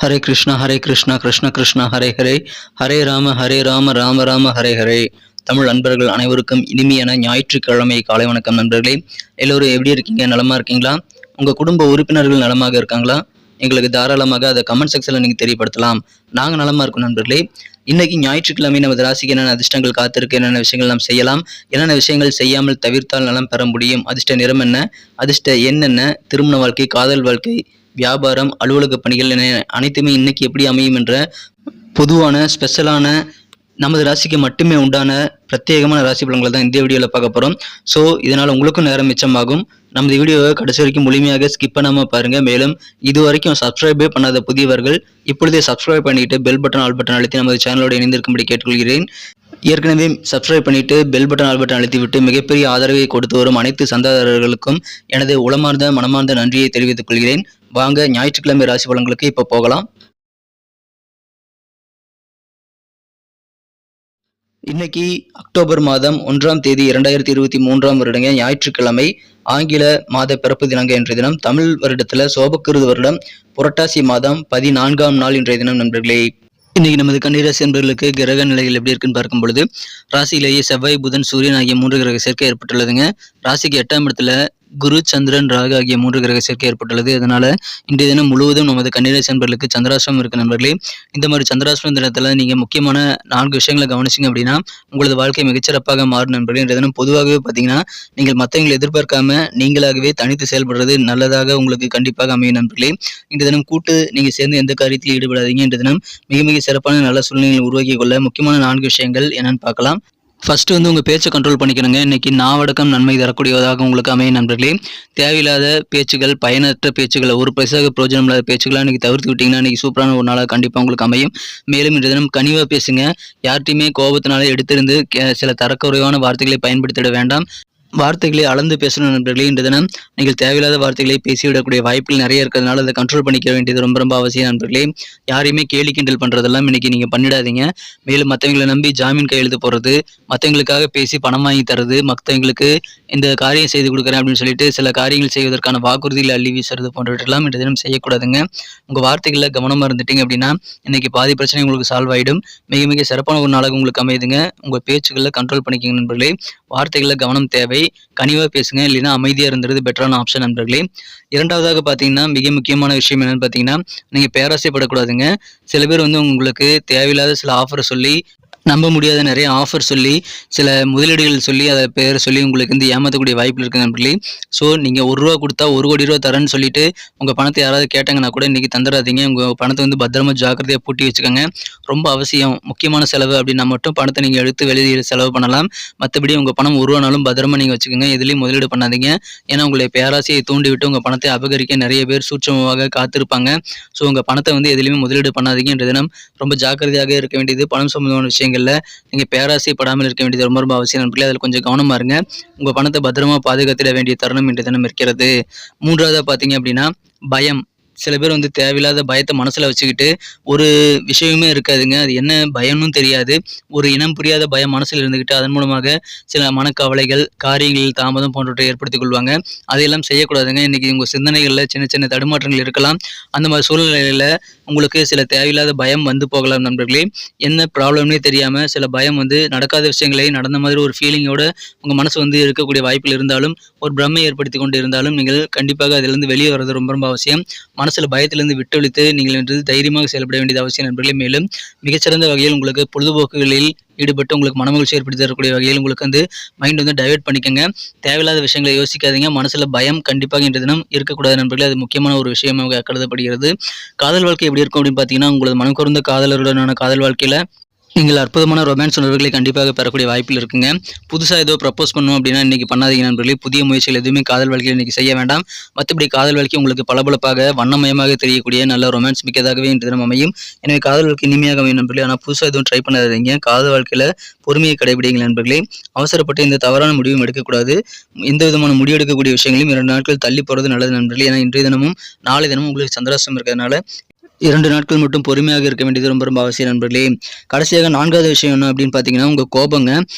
ஹரே கிருஷ்ணா கிருஷ்ண கிருஷ்ணா ஹரே ஹரே, ஹரே ராம ராம ராம ஹரே ஹரே. தமிழ் நண்பர்கள் அனைவருக்கும் இனிமையான ஞாயிற்றுக்கிழமை காலை வணக்கம் நண்பர்களே. எல்லோரும் எப்படி இருக்கீங்க? நலமா இருக்கீங்களா? உங்க குடும்ப உறுப்பினர்கள் நலமாக இருக்காங்களா? எங்களுக்கு தாராளமாக அதை கமெண்ட் செக்ஷன்ல நீங்க தெரியப்படுத்தலாம். நாங்க நலமா இருக்கோம் நண்பர்களே. இன்னைக்கு ஞாயிற்றுக்கிழமை நமது ராசிக்கு என்னென்ன அதிர்ஷ்டங்கள் காத்திருக்கு, என்னென்ன விஷயங்கள் நாம் செய்யலாம், என்னென்ன விஷயங்கள் செய்யாமல் தவிர்த்தால் நலம் பெற முடியும், அதிர்ஷ்ட நிறம் என்ன, அதிர்ஷ்ட எண் என்ன, திருமண வாழ்க்கை, காதல் வாழ்க்கை, வியாபாரம், அலுவலக பணிகள் என அனைத்துமே இன்னைக்கு எப்படி அமையும் என்ற பொதுவான ஸ்பெஷலான நமது ராசிக்கு மட்டுமே உண்டான பிரத்யேகமான ராசி பலன்களை தான் இந்த வீடியோவில் பார்க்க போகிறோம். ஸோ இதனால் உங்களுக்கும் நேரம் மிச்சமாகும். நமது வீடியோவை கடைசி வரைக்கும் முழுமையாக ஸ்கிப் பண்ணாமல் பாருங்கள். மேலும் இது வரைக்கும் சப்ஸ்கிரைபே பண்ணாத புதியவர்கள் இப்பொழுதே சப்ஸ்கிரைப் பண்ணிட்டு பெல் பட்டன் ஆல் பட்டன் அழுத்தி நமது சேனலோடு இணைந்திருக்கும்படி கேட்டுக்கொள்கிறேன். ஏற்கனவே சப்ஸ்கிரைப் பண்ணிட்டு பெல் பட்டன் ஆல் பட்டன் அழுத்தி விட்டு மிகப்பெரிய ஆதரவை கொடுத்து வரும் அனைத்து சந்தாதாரர்களுக்கும் எனது உளமார்ந்த மனமார்ந்த நன்றியை தெரிவித்துக் கொள்கிறேன். வாங்க ஞாயிற்றுக்கிழமை ராசி பலன்களுக்கு இப்போ போகலாம். இன்னைக்கு அக்டோபர் மாதம் 1ஆம் தேதி 2023 வருடங்க ஞாயிற்றுக்கிழமை, ஆங்கில மாத பிறப்பு தினங்க இன்றைய தினம். தமிழ் வருடத்துல சோபக்கிருது வருடம் புரட்டாசி மாதம் 14ஆம் நாள் இன்றைய தினம் நண்பர்களே. இன்னைக்கு நமது கன்னிராசி என்பவர்களுக்கு கிரக நிலைகள் எப்படி இருக்குன்னு பார்க்கும் பொழுது, ராசியிலேயே செவ்வாய், புதன், சூரியன் ஆகிய 3 கிரக சேர்க்கை ஏற்பட்டுள்ளதுங்க. ராசிக்கு 8ஆம் இடத்துல குரு, சந்திரன், ராகு ஆகிய 3 கிரக சேர்க்கை ஏற்பட்டுள்ளது. அதனால இன்றைய தினம் முழுவதும் நமது கன்னிராசி நண்பர்களுக்கு சந்திராஷ்டிரம் இருக்கு நண்பர்களே. இந்த மாதிரி சந்திராஷ்டிரம் தினத்துல நீங்க முக்கியமான 4 விஷயங்களை கவனிச்சிங்க அப்படின்னா உங்களது வாழ்க்கை மிகச்சிறப்பாக மாறும் நண்பர்களே. இன்றைய தினம் பொதுவாகவே பார்த்தீங்கன்னா நீங்கள் மற்றவங்களை எதிர்பார்க்காம நீங்களாகவே தனித்து செயல்படுறது நல்லதாக உங்களுக்கு கண்டிப்பாக அமையும் நண்பர்களே. இன்றைய தினம் கூட்டு நீங்க சேர்ந்து எந்த காரியத்தில் ஈடுபடாதீங்க. இன்றைய தினம் மிக மிக சிறப்பான நல்ல சூழ்நிலையை உருவாக்கி கொள்ள முக்கியமான 4 விஷயங்கள் என்னன்னு பார்க்கலாம். ஃபர்ஸ்ட் உங்கள் பேச்சை கண்ட்ரோல் பண்ணிக்கணுங்க. இன்னைக்கு நாவடக்கம் நன்மை தரக்கூடியதாக உங்களுக்கு அமையும் நண்பர்களே. தேவையில்லாத பேச்சுகள், பயனற்ற பேச்சுகளை, ஒரு பைசாக பிரயோஜனம் இல்லாத பேச்சுகளை இன்னைக்கு தவிர்த்து விட்டீங்கன்னா இன்னைக்கு சூப்பரான ஒரு நாளாக கண்டிப்பாக உங்களுக்கு அமையும். மேலும் இன்றைய தினம் கனிவாக பேசுங்க. யார்ட்டையுமே கோபத்தினால எடுத்திருந்து சில தரக்குறைவான வார்த்தைகளை பயன்படுத்திட வேண்டாம். வார்த்தைகளை அளந்து பேசணும் நண்பர்களே. இன்று தினம் நீங்கள் தேவையில்லாத வார்த்தைகளை பேசிவிடக்கூடிய வாய்ப்புகள் நிறைய இருக்கிறதுனால அதை கண்ட்ரோல் பண்ணிக்க வேண்டியது ரொம்ப ரொம்ப அவசியம் நண்பர்களே. யாரையுமே கேலி கிண்டல் பண்ணுறதெல்லாம் இன்னைக்கு நீங்கள் பண்ணிடாதீங்க. மேலும் மற்றவங்களை நம்பி ஜாமீன் கையெழுத்து போடுறது, மற்றவங்களுக்காக பேசி பணம் வாங்கி தரது, மற்றவங்களுக்கு இந்த காரியம் செய்து கொடுக்குறேன் அப்படின்னு சொல்லிட்டு சில காரியங்கள் செய்வதற்கான வாக்குறுதிகளை அள்ளி வீசுறது போன்றவற்றெல்லாம் இன்று தினம் செய்யக்கூடாதுங்க. உங்கள் வார்த்தைகளில் கவனமாக இருந்துட்டீங்க அப்படின்னா இன்னைக்கு பாதி பிரச்சனை உங்களுக்கு சால்வ் ஆகிடும். மிக மிக சிறப்பான ஒரு நாளாக உங்களுக்கு அமையுதுங்க. உங்கள் பேச்சுகளில் கண்ட்ரோல் பண்ணிக்கங்க நண்பர்களே. வார்த்தைகளில் கவனம் தேவை. கனிவா பேசுங்க, இல்லைன்னா அமைதியா இருந்தது பெட்டரான ஆப்ஷன் நண்பர்களே. இரண்டாவதாக பார்த்தீங்கன்னா மிக முக்கியமான விஷயம் என்னன்னு பார்த்தீங்கன்னா, நீங்க பேராசைப்படக்கூடாதுங்க. சில பேர் உங்களுக்கு தேவையில்லாத சில ஆஃபரை சொல்லி, நம்ப முடியாத நிறைய ஆஃபர் சொல்லி, சில முதலீடுகள் சொல்லி, அதை பேரை சொல்லி உங்களுக்கு ஏமாற்றக்கூடிய வாய்ப்பு இருக்குது நண்பர்களே. ஸோ நீங்கள் ₹1 கொடுத்தா 1 கோடி ரூபா தரேன்னு சொல்லிட்டு உங்கள் பணத்தை யாராவது கேட்டாங்கன்னா கூட இன்றைக்கி தந்துடாதீங்க. உங்கள் பணத்தை பத்திரமா ஜாக்கிரதையாக பூட்டி வச்சுக்கோங்க. ரொம்ப அவசியம். முக்கியமான செலவு அப்படின்னா மட்டும் பணத்தை நீங்கள் எடுத்து வெளியில் செலவு பண்ணலாம். மற்றபடி உங்கள் பணம் ₹1 பத்திரமா நீங்கள் வச்சுக்கோங்க. எதுலேயும் முதலீடு பண்ணாதீங்க. ஏன்னா உங்களை பேராசையை தூண்டிவிட்டு உங்கள் பணத்தை அபகரிக்க நிறைய பேர் சூட்சமமாக காத்திருப்பாங்க. ஸோ உங்கள் பணத்தை எதுலேயுமே முதலீடு பண்ணாதீங்க. என்ற தினம் ரொம்ப ஜாக்கிரதையாக இருக்க வேண்டியது. பணம் சம்பந்தமான விஷயங்கள் நீங்க பேராசைப்படாமல் இருக்க வேண்டியது ரொம்ப ரொம்ப அவசியம் நண்பர்களே. அதில் கொஞ்சம் கவனமா இருங்க. உங்க பணத்தை பத்திரமா பாதுகாத்திட வேண்டிய தருணம் இன்றைய தினம் இருக்கிறது. மூன்றாவதா பாத்தீங்க அப்படின்னா பயம். சில பேர் தேவையில்லாத பயத்தை மனசுல வச்சுக்கிட்டு ஒரு விஷயமே இருக்காதுங்க. அது என்ன பயம்னு தெரியாது. ஒரு இனம் புரியாத பயம் மனசுல இருந்துகிட்டு அதன் மூலமாக சில மனக்கவலைகள், காரியங்களில் தாமதம் போன்றவற்றை ஏற்படுத்திக் கொள்வாங்க. அதையெல்லாம் செய்யக்கூடாதுங்க. இன்னைக்கு உங்க சிந்தனைகள்ல சின்ன சின்ன தடுமாற்றங்கள் இருக்கலாம். அந்த மாதிரி சூழ்நிலையில உங்களுக்கு சில தேவையில்லாத பயம் போகலாம் நண்பர்களே. என்ன ப்ராப்ளம்னே தெரியாம சில பயம் நடக்காத விஷயங்களை நடந்த மாதிரி ஒரு ஃபீலிங்கோட உங்க மனசு இருக்கக்கூடிய வாய்ப்பில் இருந்தாலும், ஒரு பிரம்மை ஏற்படுத்தி கொண்டு இருந்தாலும் நீங்கள் கண்டிப்பாக அதிலிருந்து வெளியே வர்றது ரொம்ப ரொம்ப அவசியம். மனசுல பயத்திலிருந்து விட்டொழித்து நீங்கள் தைரியமாக செயல்பட வேண்டியது அவசியம் நண்பர்களே. மேலும் மிகச்சிறந்த வகையில் உங்களுக்கு பொழுதுபோக்குகளில் ஈடுபட்டு உங்களுக்கு மனமகிழ்ச்சி ஏற்படுத்தி தரக்கூடிய வகையில் உங்களுக்கு மைண்ட் டைவர்ட் பண்ணிக்கங்க. தேவையில்லாத விஷயங்களை யோசிக்காதீங்க. மனசுல பயம் கண்டிப்பாக இன்றைய தினம் இருக்கக்கூடாது நண்பர்களே. அது முக்கியமான ஒரு விஷயமாக கருதப்படுகிறது. காதல் வாழ்க்கை எப்படி இருக்கும் அப்படின்னு பார்த்தீங்கன்னா, உங்களது மனம் குறைந்த காதலருடனான காதல் வாழ்க்கையில நீங்கள் அற்புதமான ரொமான்ஸ் உணர்வுகளை கண்டிப்பாக பெறக்கூடிய வாய்ப்பில் இருக்குங்க. புதுசாக ஏதோ ப்ரப்போஸ் பண்ணணும் அப்படின்னா இன்றைக்கி பண்ணாதீங்க நண்பர்களே. புதிய முயற்சிகள் எதுவுமே காதல் வாழ்க்கையில் இன்றைக்கி செய்ய வேண்டாம். மற்றபடி காதல் வாழ்க்கை உங்களுக்கு பளபளப்பாக வண்ணமயமாக தெரியக்கூடிய நல்ல ரொமான்ஸ் மிக்கதாகவே இன்று தினம் அமையும். எனவே காதல் வாழ்க்கை இனிமையாக அமையும் நண்பர்களே. ஆனால் புதுசாக எதுவும் ட்ரை பண்ணாதீங்க. காதல் வாழ்க்கையில் பொறுமையை கடைபிடிங்க நண்பர்களே. அவசரப்பட்டு இந்த தவறான முடிவும் எடுக்கக்கூடாது. எந்த விதமான முடிவு எடுக்கக்கூடிய விஷயங்களையும் 2 நாட்கள் தள்ளி போகிறது நல்லது நண்பர்களே. ஏன்னா இன்றைய தினமும் நாளை தினமும் உங்களுக்கு சந்திராஷ்டிரம் இருக்கிறதுனால 2 நாட்கள் மட்டும் பொறுமையாக இருக்க வேண்டியது ரொம்ப ரொம்ப அவசியம் நண்பர்களே. கடைசியாக 4வது விஷயம் என்ன அப்படின்னு பார்த்தீங்கன்னா, உங்க கோபங்க.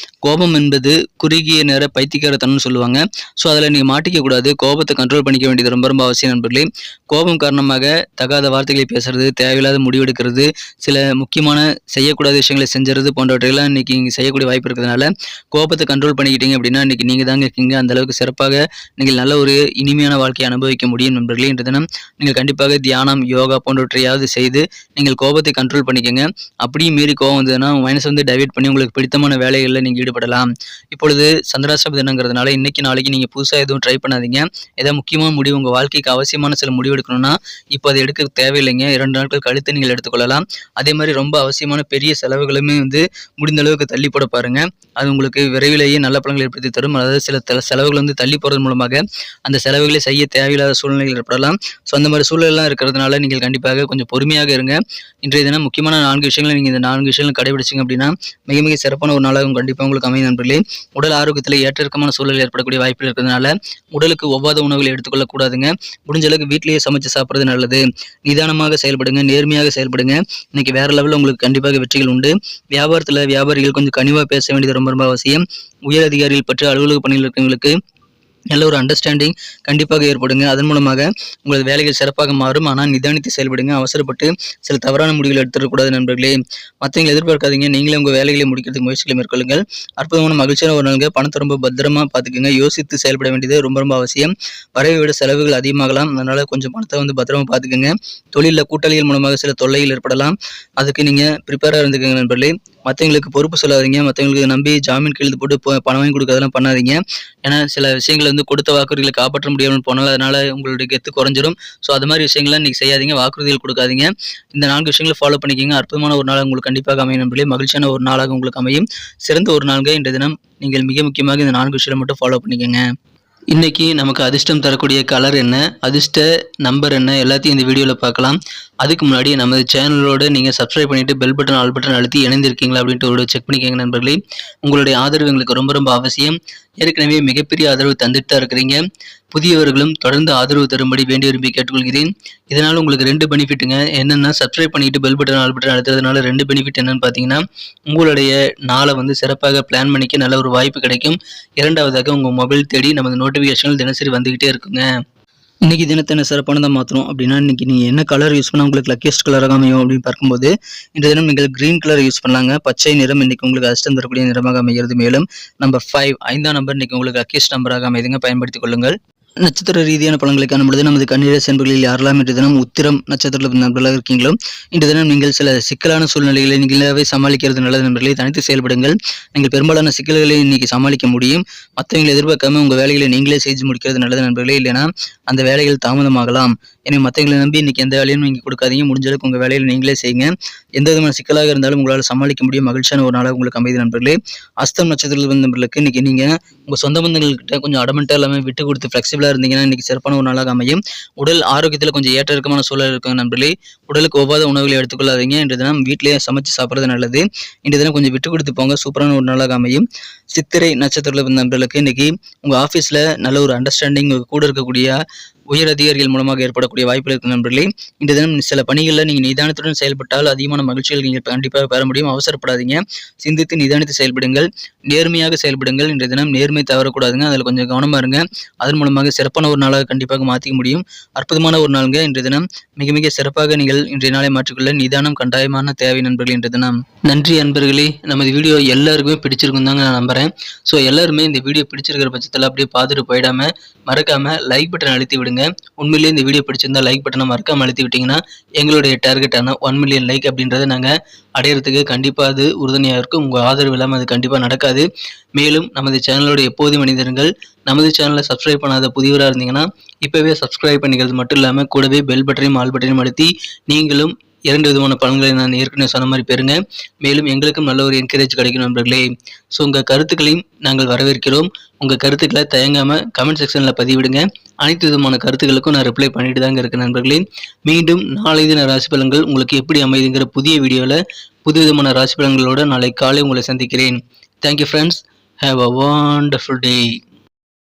கோபம் என்பது குறுகிய நேர பைத்தியக்காரத்தனம்னு சொல்லுவாங்க. ஸோ அதில் நீங்கள் மாட்டிக்க கூடாது. கோபத்தை கண்ட்ரோல் பண்ணிக்க வேண்டியது ரொம்ப ரொம்ப அவசியம் நண்பர்களே. கோபம் காரணமாக தகாத வார்த்தைகளை பேசுறது, தேவையில்லாத முடிவெடுக்கிறது, சில முக்கியமான செய்யக்கூடாத விஷயங்களை செஞ்சுறது போன்றவற்றையெல்லாம் இன்னைக்கு நீங்கள் செய்யக்கூடிய வாய்ப்பு இருக்கிறதுனால கோபத்தை கண்ட்ரோல் பண்ணிக்கிட்டீங்க அப்படின்னா இன்னைக்கு நீங்கள் தாங்க இருக்கீங்க. அந்த அளவுக்கு சிறப்பாக நீங்கள் நல்ல ஒரு இனிமையான வாழ்க்கையை அனுபவிக்க முடியும் நண்பர்களே. இன்று தினம் நீங்கள் கண்டிப்பாக தியானம், யோகா போன்றவற்றையாவது செய்து நீங்கள் கோபத்தை கண்ட்ரோல் பண்ணிக்கங்க. அப்படியும் மீறி கோபம் வந்ததுன்னா மைனஸ் வந்து டைவர்ட் பண்ணி உங்களுக்கு பிடித்தமான வேலைகளில் நீங்கள் ஈடுபடலாம். இப்பொழுது சந்திராஷ்டம தினங்கிறதுனால இன்னைக்கு நாளைக்கு நீங்கள் புதுசாக எதுவும் ட்ரை பண்ணாதீங்க. ஏதாவது முக்கியமான முடிவு உங்கள் வாழ்க்கைக்கு அவசியமான சில முடிவு எடுக்கணும்னா இப்போ அதை எடுக்க தேவையில்லைங்க. 2 நாட்கள் கழித்து நீங்கள் எடுத்துக்கொள்ளலாம். அதே மாதிரி ரொம்ப அவசியமான பெரிய செலவுகளுமே வந்து முடிந்த அளவுக்கு தள்ளி போட பாருங்க. அது உங்களுக்கு விரைவிலேயே நல்ல பலன்களை ஏற்படுத்தி தரும். அதாவது சில செலவுகள் வந்து தள்ளி போகிறது மூலமாக அந்த செலவுகளை செய்ய தேவையில்லாத சூழ்நிலைகள் ஏற்படலாம். ஸோ அந்த மாதிரி சூழலெல்லாம் இருக்கிறதுனால நீங்கள் கண்டிப்பாக கொஞ்சம் பொறுமையாக இருங்க. இன்றைய தினம் முக்கியமான 4 விஷயங்களை நீங்கள் இந்த 4 விஷயங்களை கடைபிடிச்சிங்க அப்படின்னா மிக மிக சிறப்பான ஒரு நாளாகவும் கண்டிப்பாக உங்களுக்கு அமையும் நண்பர்களே. உடல் ஆரோக்கியத்தில் ஏற்ற இறக்கமான சூழல் ஏற்படக்கூடிய வாய்ப்புகள் இருக்கிறதுனால உடலுக்கு ஒவ்வாத உணவுகளை எடுத்துக்கொள்ளக்கூடாதுங்க. முடிஞ்ச அளவுக்கு வீட்டிலேயே சமைச்சு சாப்பிட்றது நல்லது. நிதானமாக செயல்படுங்க, நேர்மையாக செயல்படுங்க. இன்னைக்கு வேற லெவலில் உங்களுக்கு கண்டிப்பாக வெற்றிகள் உண்டு. வியாபாரிகள் கொஞ்சம் கனிவாக பேச வேண்டியது ரொம்ப ரொம்ப அவசியம். உயர் அதிகாரிகள் பற்றி அலுவலக பணியில் இருக்கிறவங்களுக்கு நல்ல ஒரு அண்டர்ஸ்டாண்டிங் கண்டிப்பாக ஏற்படுங்க. அதன் மூலமாக உங்களது வேலைகள் சிறப்பாக மாறும். ஆனால் நிதானித்து செயல்படுங்க. அவசரப்பட்டு சில தவறான முடிவுகள் எடுத்துடக்கூடாது நண்பர்களே. மற்றவங்களை எதிர்பார்க்காதீங்க. நீங்களே உங்கள் வேலைகளை முடிக்கிறதுக்கு முயற்சிகளை மேற்கொள்ளுங்கள். அற்புதமான மகிழ்ச்சியான ஒரு நாளுங்க. பணத்தை ரொம்ப பத்திரமா பார்த்துக்குங்க. யோசித்து செயல்பட வேண்டியது ரொம்ப ரொம்ப அவசியம். வரவை விட செலவுகள் அதிகமாகலாம். அதனால கொஞ்சம் பணத்தை வந்து பத்திரமா பார்த்துக்குங்க. தொழிலில் கூட்டாளிகள் மூலமாக சில தொல்லைகள் ஏற்படலாம். அதுக்கு நீங்கள் ப்ரிப்பேராக இருந்துக்கங்க நண்பர்களே. மற்றவங்களுக்கு பொறுப்பு சொல்லாதீங்க. மற்றவங்களுக்கு நம்பி ஜாமீன் கையெழுத்து போட்டு பணம் வாங்கி கொடுக்கறதெல்லாம் பண்ணாதீங்க. ஏன்னா சில விஷயங்கள் வந்து கொடுத்த வாக்குறுதிகளை காப்பாற்ற முடியாமல் போனாலும் அதனால உங்களுடைய கெத்து குறைஞ்சிரும். ஸோ அது மாதிரி விஷயங்கள்லாம் இன்னைக்கு செய்யாதீங்க. வாக்குறுதிகள் கொடுக்காதீங்க. இந்த 4 விஷயங்களை ஃபாலோ பண்ணிக்கிங்க. அற்புதமான ஒரு நாள் உங்களுக்கு கண்டிப்பாக அமையும் நண்பர்களே. மகிழ்ச்சியான ஒரு நாளாக உங்களுக்கு அமையும். சிறந்த ஒரு நாள்ங்க இன்றைய தினம். நீங்கள் மிக முக்கியமாக இந்த 4 விஷயங்களை மட்டும் ஃபாலோ பண்ணிக்கங்க. இன்னைக்கு நமக்கு அதிர்ஷ்டம் தரக்கூடிய கலர் என்ன, அதிர்ஷ்ட நம்பர் என்ன, எல்லாத்தையும் இந்த வீடியோவில் பார்க்கலாம். அதுக்கு முன்னாடி நமது சேனலோடு நீங்கள் சப்ஸ்கிரைப் பண்ணிவிட்டு பெல் பட்டன் ஆல் பட்டன் அழுத்தி இணைந்திருக்கீங்களா அப்படின்ட்டு ஒரு செக் பண்ணிக்கோங்க நண்பர்களே. உங்களுடைய ஆதரவு எங்களுக்கு ரொம்ப ரொம்ப அவசியம். ஏற்கனவே மிகப்பெரிய ஆதரவு தந்துட்டு தான் இருக்கிறீங்க. புதியவர்களும் தொடர்ந்து ஆதரவு தரும்படி வேண்டி விரும்பி கேட்டுக்கொள்கிறேன். இதனால் உங்களுக்கு 2 பெனிஃபிட்டுங்க. என்னென்னா சப்ஸ்கிரைப் பண்ணிட்டு பெல் பட்டன் ஆல் பட்டன் அழுத்துறதுனால 2 பெனிஃபிட் என்னன்னு பார்த்தீங்கன்னா உங்களுடைய நாளை வந்து சிறப்பாக பிளான் பண்ணிக்க நல்ல ஒரு வாய்ப்பு கிடைக்கும். 2வதாக உங்கள் மொபைல் தேடி நமது நோட்டிஃபிகேஷன்கள் தினசரி வந்துக்கிட்டே இருக்குங்க. இன்னைக்கு தினத்தை என்ன சிறப்பானதாக மாற்றணும் அப்படின்னா இன்னைக்கு நீங்கள் என்ன கலர் யூஸ் பண்ணால் உங்களுக்கு லக்கியஸ்ட் கலராக அமையும் அப்படின்னு பார்க்கும்போது இந்த தினம் நீங்கள் கிரீன் கலர் யூஸ் பண்ணலாங்க. பச்சை நிறம் இன்னைக்கு உங்களுக்கு அதிர்ஷ்டம் தரக்கூடிய நிறமாக அமைகிறது. மேலும் நம்பர் 5 5ஆம் நம்பர் இன்னைக்கு உங்களுக்கு லக்கியஸ்ட் நம்பராக அமைதுங்க. பயன்படுத்திக் கொள்ளுங்கள். நட்சத்திர ரீதியான பலன்களை காணும்பொழுது நமது கன்னிராசி என்பர்களில் யாரெல்லாம் இன்று தினம் உத்திரம் நட்சத்திரத்தில் நண்பர்களாக இருக்கீங்களோ இன்று தினம் நீங்கள் சில சிக்கலான சூழ்நிலைகளை நீங்களாவே சமாளிக்கிறது நல்லது நண்பர்களை. தனித்து செயல்படுங்கள். நீங்கள் பெரும்பாலான சிக்கல்களை இன்னைக்கு சமாளிக்க முடியும். மற்றவங்களை எதிர்பார்க்காம உங்கள் வேலைகளை நீங்களே செய்து முடிக்கிறது நல்லது நண்பர்களே. இல்லைனா அந்த வேலைகள் தாமதமாகலாம். எனவே மற்றவங்களை நம்பி இன்னைக்கு எந்த வேலையும் நீங்கள் கொடுக்காதீங்க. முடிஞ்ச அளவுக்கு உங்கள் வேலையில் நீங்களே செய்யுங்க. எந்த விதமான சிக்கலாக இருந்தாலும் உங்களால் சமாளிக்க முடியும். மகிழ்ச்சியான ஒரு நாளாக உங்களுக்கு அமைதி நண்பர்களே. அஸ்தம் நட்சத்திரத்தில் வந்த நண்பர்களுக்கு இன்னைக்கு நீங்கள் உங்கள் சொந்த பந்தங்கள்கிட்ட கொஞ்சம் அடமெண்ட்டாக எல்லாமே விட்டு கொடுத்து ஃப்ளெக்சிபிளாக இருந்தீங்கன்னா இன்னைக்கு சிறப்பான ஒரு நாளாக அமையும். உடல் ஆரோக்கியத்தில் கொஞ்சம் ஏற்ற இறக்கமான சூழல் இருக்கும் நண்பர்களே. உடலுக்கு ஒவ்வாத உணவுகளை எடுத்துக்கொள்ளாதீங்க. இன்று தினம் வீட்டிலேயே சமைச்சு சாப்பிட்றது நல்லது. இன்று தினம் கொஞ்சம் விட்டு கொடுத்து போங்க. சூப்பரான ஒரு நாளாக அமையும். சித்திரை நட்சத்திரத்தில் வந்த நண்பர்களுக்கு இன்னைக்கு உங்கள் ஆஃபீஸில் நல்ல ஒரு அண்டர்ஸ்டாண்டிங் கூட இருக்கக்கூடிய உயர் அதிகாரிகள் மூலமாக ஏற்படக்கூடிய வாய்ப்புகள் இருக்கு நண்பர்களே. இந்த தினம் சில பணிகளில் நீங்கள் நிதானத்துடன் செயல்பட்டால் அதிகமான மகிழ்ச்சிகள் நீங்கள் கண்டிப்பாக பெற முடியும். அவசரப்படாதீங்க. சிந்தித்து நிதானித்து செயல்படுங்கள். நேர்மையாக செயல்படுங்கள். இன்றைய தினம் நேர்மை தவறக்கூடாதுங்க. அதில் கொஞ்சம் கவனமாக இருங்க. அதன் மூலமாக சிறப்பான ஒரு நாளாக கண்டிப்பாக மாற்றிக்க முடியும். அற்புதமான ஒரு நாளுங்க இன்றைய தினம். மிக மிக சிறப்பாக நீங்கள் இன்றைய நாளை மாற்றிக்கொள்ள நிதானம் கட்டாயமான தேவை நண்பர்களே இன்றைய தினம். நன்றி அன்பர்களே. நமது வீடியோ எல்லாருக்குமே பிடிச்சிருக்கும் தாங்க நான் நம்புறேன். ஸோ எல்லாருமே இந்த வீடியோ பிடிச்சிருக்கிற பட்சத்தில் அப்படியே பார்த்துட்டு போயிடாம மறக்காம லைக் பட்டன் அழுத்தி விடுங்க. உண்மையிலேயே இந்த வீடியோ பிடிச்சிருந்தா லைக் பட்டனை மறக்காம அழுத்தி விட்டீங்கன்னா எங்களுடைய டார்கெட்டான 1 மில்லியன் லைக் அப்படின்றத நாங்கள் அடையிறதுக்கு கண்டிப்பாக அது உறுதுணையாக இருக்கும். உங்கள் ஆதரவு இல்லாமல் அது கண்டிப்பாக நடக்காது. மேலும் நமது சேனலோட எப்போதும் மனிதர்கள் நமது சேனலை சப்ஸ்கிரைப் பண்ணாத புதியவராக இருந்தீங்கன்னா இப்போவே சப்ஸ்கிரைப் பண்ணிக்கிறது மட்டும் இல்லாமல் கூடவே பெல் பட்டனையும் ஆல் பட்டனையும் அழுத்தி நீங்களும் 2 விதமான பலன்களை நான் ஏற்கனவே சொன்ன மாதிரி பெறுங்க. மேலும் எங்களுக்கும் நல்ல ஒரு என்கரேஜ் கிடைக்கும் நண்பர்களே. ஸோ உங்கள் கருத்துக்களையும் நாங்கள் வரவேற்கிறோம். உங்கள் கருத்துக்களை தயங்காமல் கமெண்ட் செக்ஷனில் பதிவிடுங்க. அனைத்து விதமான கருத்துக்களுக்கும் நான் ரிப்ளை பண்ணிட்டு தாங்க இருக்கேன் நண்பர்களே. மீண்டும் நாளை தின ராசி பலன்கள் உங்களுக்கு எப்படி அமைதுங்கிற புதிய வீடியோவில் புது விதமான ராசி பலன்களோடு நாளை காலை உங்களை சந்திக்கிறேன். Thank you friends. Have a wonderful day.